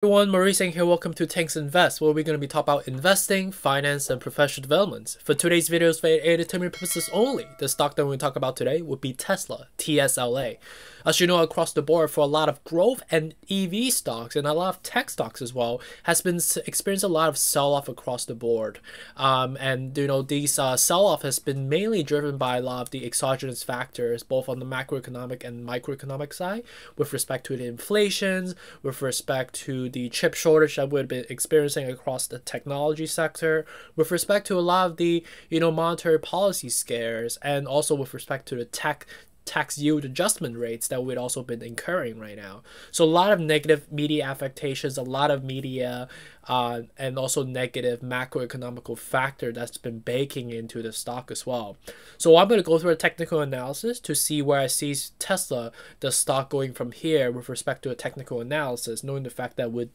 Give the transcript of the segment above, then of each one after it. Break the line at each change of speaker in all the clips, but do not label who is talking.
Everyone, Maurice here. Welcome to Tanks Invest, where we're going to be talking about investing, finance, and professional developments. For today's videos, for entertainment purposes only, the stock that we're going to talk about today would be Tesla, TSLA. As you know, across the board, for a lot of growth and EV stocks and a lot of tech stocks as well, has been experiencing a lot of sell-off across the board. These sell-off has been mainly driven by a lot of the exogenous factors, both on the macroeconomic and microeconomic side, with respect to the inflations, with respect to the chip shortage that we've been experiencing across the technology sector, with respect to a lot of the monetary policy scares, and also with respect to the tax yield adjustment rates that we've also been incurring right now. So a lot of negative media affectations, a lot of media and also negative macroeconomical factor that's been baking into the stock as well. So I'm going to go through a technical analysis to see where I see Tesla, the stock, going from here with respect to a technical analysis, knowing the fact that we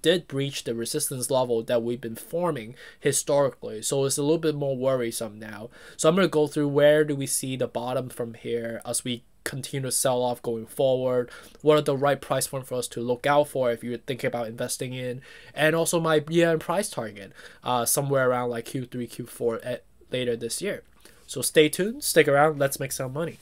did breach the resistance level that we've been forming historically. So it's a little bit more worrisome now. So I'm going to go through where do we see the bottom from here as we continue to sell off going forward. What are the right price point for us to look out for if you're thinking about investing in, and also my year-end price target, somewhere around like Q3, Q4 later this year. So stay tuned, stick around, let's make some money.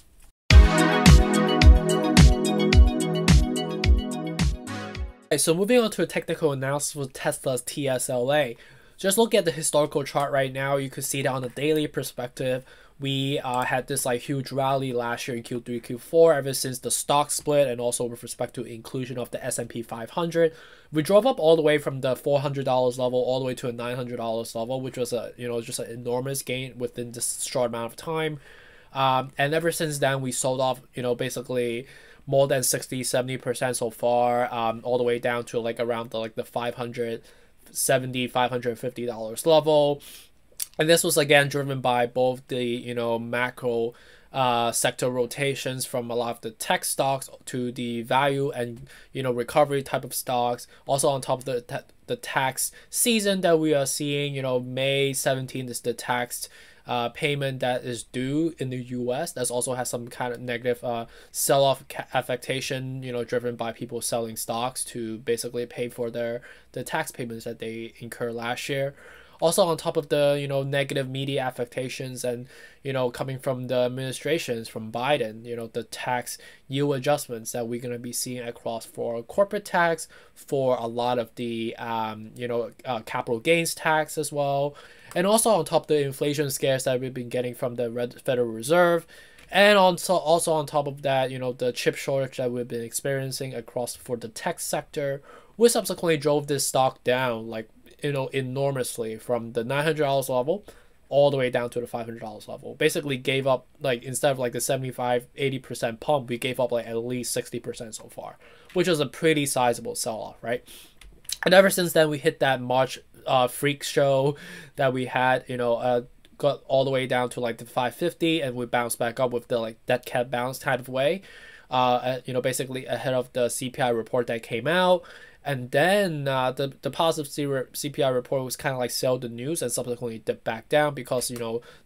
So moving on to a technical analysis for Tesla's TSLA. Just look at the historical chart right now. You can see that on a daily perspective, we had this huge rally last year in Q3, Q4, ever since the stock split, and also with respect to inclusion of the S&P 500. We drove up all the way from the $400 level all the way to a $900 level, which was just an enormous gain within this short amount of time. And ever since then, we sold off, basically more than 60-70% so far, all the way down to around the $570, $550 level. And this was again driven by both the macro sector rotations from a lot of the tech stocks to the value and recovery type of stocks. Also on top of the tax season that we are seeing, May 17th is the tax payment that is due in the US. That also has some kind of negative sell-off affectation, driven by people selling stocks to basically pay for the tax payments that they incurred last year. Also on top of the negative media affectations and coming from the administrations from Biden, the tax yield adjustments that we're going to be seeing across for corporate tax, for a lot of the capital gains tax as well, and also on top of the inflation scares that we've been getting from the Federal Reserve. And also on top of that, the chip shortage that we've been experiencing across for the tech sector, which subsequently drove this stock down enormously from the $900 level all the way down to the $500 level. Basically gave up, instead of the 75-80% pump, we gave up at least 60% so far, which was a pretty sizable sell-off, right? And ever since then, we hit that March freak show that we had, got all the way down to the 550, and we bounced back up with the dead cat bounce kind of way, basically ahead of the CPI report that came out. And then the positive CPI report was kind of sell the news and subsequently dipped back down because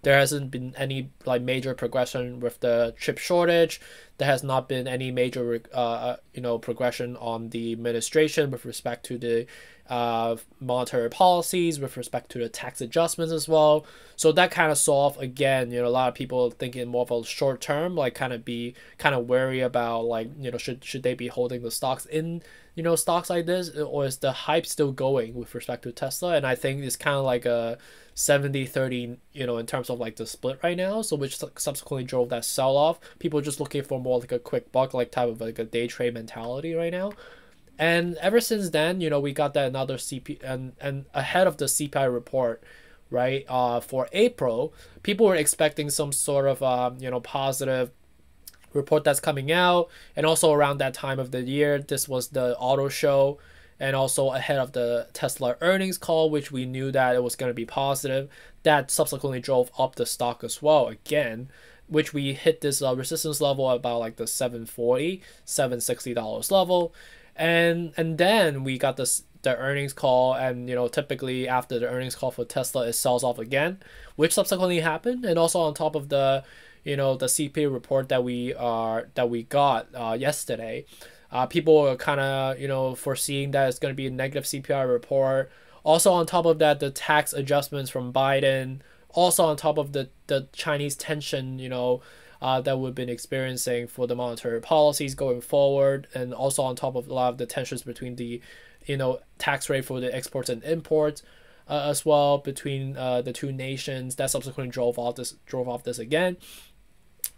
there hasn't been any major progression with the chip shortage. There has not been any major progression on the administration with respect to the monetary policies, with respect to the tax adjustments as well. So that kind of saw off again. A lot of people thinking more of a short term, be wary about should they be holding the stocks in stocks like this, or is the hype still going with respect to Tesla? And I think it's kind of a 70-30 in terms of the split right now, so which subsequently drove that sell off. People just looking for more a quick buck type of a day trade mentality right now. And ever since then, we got that another and ahead of the CPI report, right, for April, people were expecting some sort of positive report that's coming out. And also around that time of the year, this was the auto show, and also ahead of the Tesla earnings call, which we knew that it was going to be positive. That subsequently drove up the stock as well again, which we hit this resistance level at about the $740, $760 level. And then we got the earnings call, and typically after the earnings call for Tesla, it sells off again, which subsequently happened. And also on top of the the CPI report that we got yesterday, People are kind of, you know, foreseeing that it's going to be a negative CPI report. Also, on top of that, the tax adjustments from Biden. Also, on top of the Chinese tension, you know, that we've been experiencing for the monetary policies going forward. And also on top of a lot of the tensions between the, you know, tax rate for the exports and imports as well between the two nations. That subsequently drove off this again.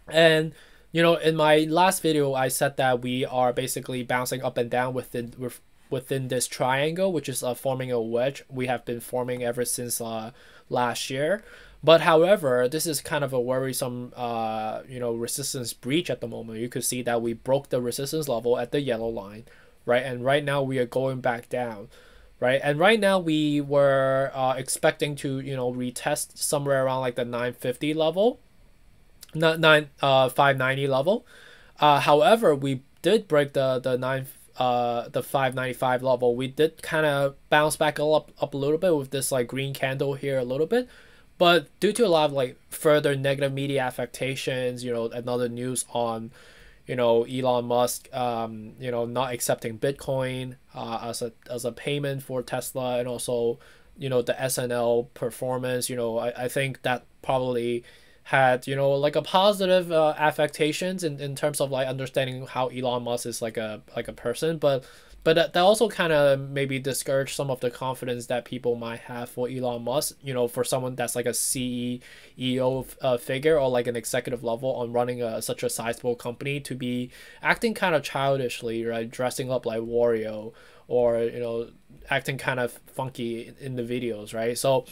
And you know, in my last video, I said that we are basically bouncing up and down within this triangle, which is forming a wedge we have been forming ever since last year. But however, this is kind of a worrisome you know, resistance breach at the moment. You could see that we broke the resistance level at the yellow line, right? And right now we are going back down, right? And right now we were expecting to, you know, retest somewhere around like the 950 level, not 590 level. However, we did break the 595 level. We did kind of bounce back up a little bit with this like green candle here a little bit, but due to a lot of like further negative media affectations, you know, another news on, you know, Elon Musk, you know, not accepting Bitcoin as a payment for Tesla, and also, you know, the SNL performance, you know, I think that probably had, you know, like a positive affectations in terms of like understanding how Elon Musk is like a person, but that also kind of maybe discouraged some of the confidence that people might have for Elon Musk, you know, for someone that's like a CEO figure or like an executive level on running such a sizable company, to be acting kind of childishly, right, dressing up like Wario, or, you know, acting kind of funky in the videos, right? So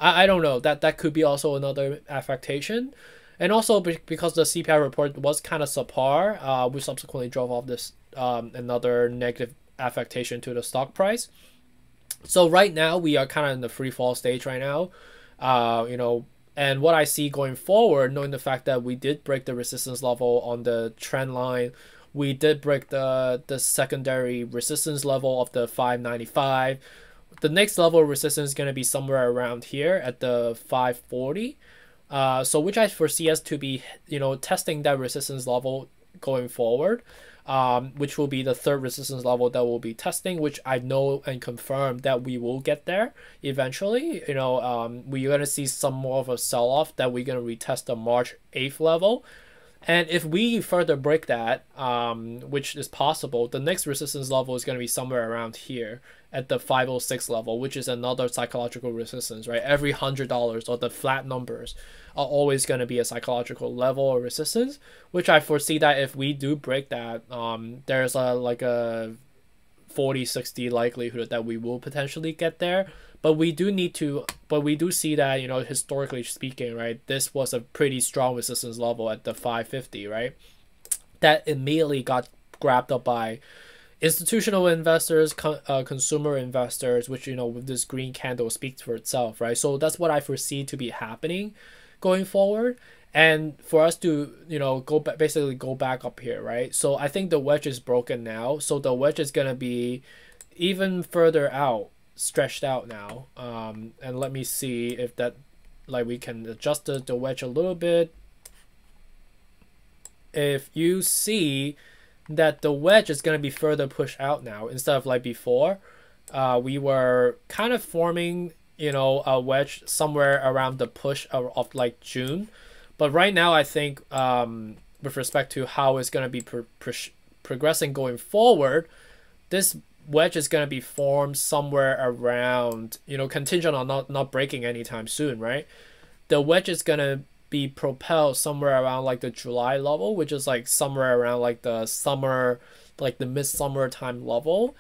I don't know, that could be also another affectation. And also because the CPI report was kind of subpar, we subsequently drove off this another negative affectation to the stock price. So right now we are kind of in the free fall stage right now, you know. And what I see going forward, knowing the fact that we did break the resistance level on the trend line, we did break the secondary resistance level of the 595. The next level of resistance is going to be somewhere around here at the 540. So which I foresee as to be, you know, testing that resistance level going forward, which will be the third resistance level that we'll be testing, which I know and confirm that we will get there eventually. You know, we're going to see some more of a sell-off that we're going to retest the March 8th level. And if we further break that, which is possible, the next resistance level is going to be somewhere around here at the 506 level, which is another psychological resistance, right? Every $100 or the flat numbers are always going to be a psychological level or resistance, which I foresee that if we do break that, there's like a 40-60 likelihood that we will potentially get there. But we do see that, you know, historically speaking, right, this was a pretty strong resistance level at the 550, right? That immediately got grabbed up by institutional investors, consumer investors, which, you know, with this green candle speaks for itself, right? So that's what I foresee to be happening going forward. And for us to, you know, basically go back up here, right? So I think the wedge is broken now. So the wedge is going to be even further out, stretched out now. And let me see if that, like, we can adjust the wedge a little bit. If you see that the wedge is going to be further pushed out now, instead of like before, we were kind of forming, you know, a wedge somewhere around the push of like June. But right now, I think with respect to how it's going to be progressing going forward, this wedge is going to be formed somewhere around, you know, contingent on not breaking anytime soon, right? The wedge is going to be propelled somewhere around like the July level, which is like somewhere around like the summer, like the midsummer time level.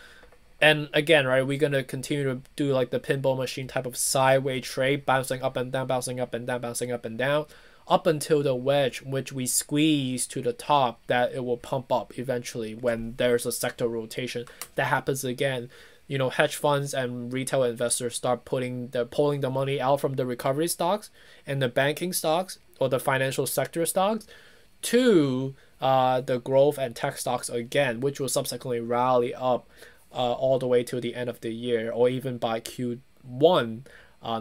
And again, right, we're going to continue to do like the pinball machine type of sideways trade, bouncing up and down, bouncing up and down, bouncing up and down, up until the wedge, which we squeeze to the top, that it will pump up eventually when there's a sector rotation that happens again. You know, hedge funds and retail investors start pulling the money out from the recovery stocks and the banking stocks or the financial sector stocks to the growth and tech stocks again, which will subsequently rally up all the way to the end of the year, or even by Q1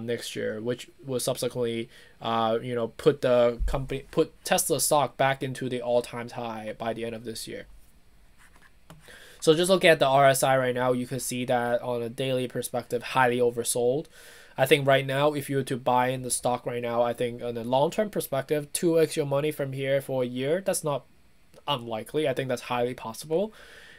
next year, which will subsequently you know, put Tesla stock back into the all-time high by the end of this year. So just look at the RSI right now, you can see that on a daily perspective, highly oversold. I think right now, if you were to buy in the stock right now, I think on a long-term perspective, 2x your money from here for a year, that's not unlikely. I think that's highly possible.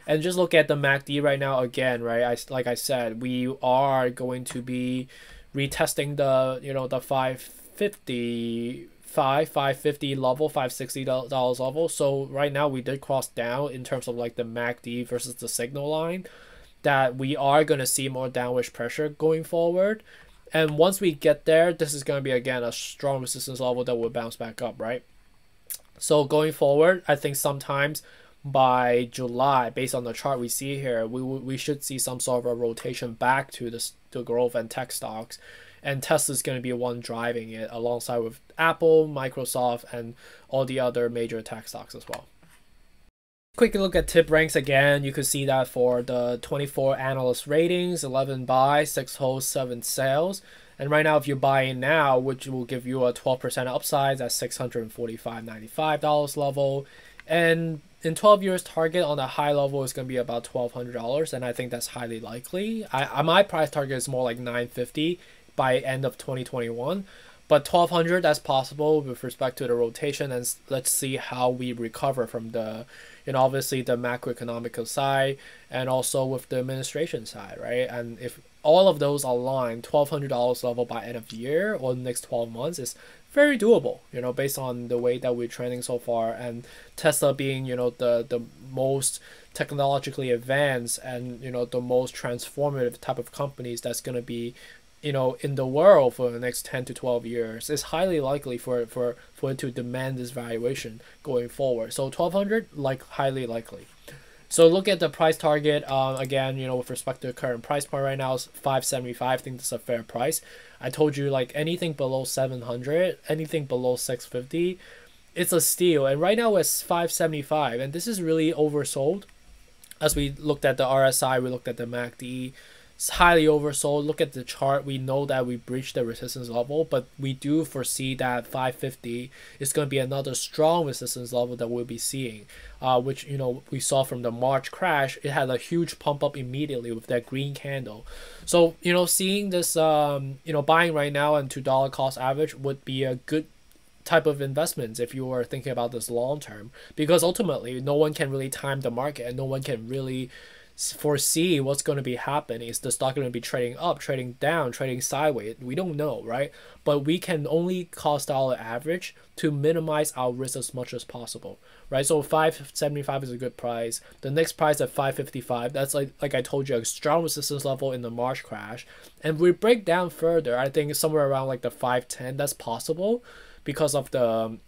And just look at the MACD right now again, right? Like I said, we are going to be retesting the, you know, the 550 level, $560 level. So right now we did cross down in terms of like the MACD versus the signal line, that we are going to see more downward pressure going forward. And once we get there, this is going to be, again, a strong resistance level that will bounce back up, right? So going forward, I think sometimes by July, based on the chart we see here, we should see some sort of a rotation back to the growth and tech stocks. And Tesla is going to be one driving it alongside with Apple, Microsoft, and all the other major tech stocks as well. Quick look at tip ranks again. You could see that for the 24 analyst ratings, 11 buys, 6 holds, 7 sales. And right now, if you buy in now, which will give you a 12% upside at $645.95 level. And in 12 years, target on the high level is going to be about $1,200. And I think that's highly likely. My price target is more like $950 by end of 2021. But 1200, that's possible with respect to the rotation, and let's see how we recover from the, you know, obviously the macroeconomical side and also with the administration side, right? And if all of those align, $1,200 level by end of the year or the next 12 months is very doable, you know, based on the way that we're trending so far, and Tesla being, you know, the most technologically advanced and, you know, the most transformative type of companies that's going to be, you know, in the world for the next 10 to 12 years. It's highly likely for it to demand this valuation going forward. So 1200, like, highly likely. So look at the price target. Again, you know, with respect to the current price point right now is 575. I think that's a fair price. I told you, like, anything below 700, anything below 650, it's a steal. And right now it's 575, and this is really oversold. As we looked at the RSI, we looked at the MACD. It's highly oversold. Look at the chart. We know that we breached the resistance level, but we do foresee that 550 is going to be another strong resistance level that we'll be seeing, which, you know, we saw from the March crash. It had a huge pump up immediately with that green candle. So, you know, seeing this, you know, buying right now and $2 cost average would be a good type of investments if you are thinking about this long term, because ultimately no one can really time the market and no one can really foresee what's going to be happening. Is the stock going to be trading up, trading down, trading sideways? We don't know, right? But we can only cost dollar average to minimize our risk as much as possible, right? So 575 is a good price. The next price at 555, that's like I told you, a strong resistance level in the March crash. And we break down further, I think somewhere around like the 510, that's possible because of the,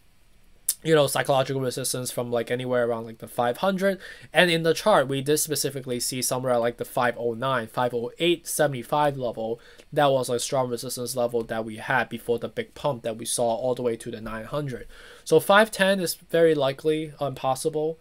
you know, psychological resistance from like anywhere around like the 500. And in the chart, we did specifically see somewhere like the 509, 508, 75 level. That was a strong resistance level that we had before the big pump that we saw all the way to the 900. So 510 is very likely possible.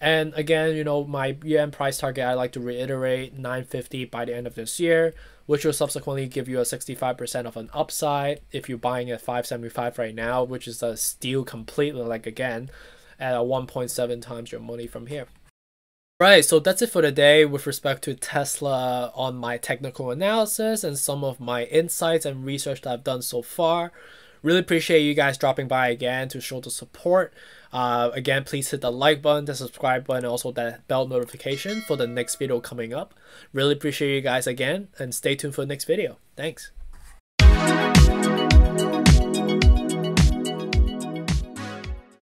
And again, you know, my year-end price target, I like to reiterate 950 by the end of this year, which will subsequently give you a 65% of an upside if you're buying at 575 right now, which is a steal completely, like, again, at a 1.7 times your money from here. Right, so that's it for today with respect to Tesla on my technical analysis and some of my insights and research that I've done so far. Really appreciate you guys dropping by again to show the support. Again, please hit the like button, the subscribe button, and also that bell notification for the next video coming up. Really appreciate you guys again, and stay tuned for the next video. Thanks.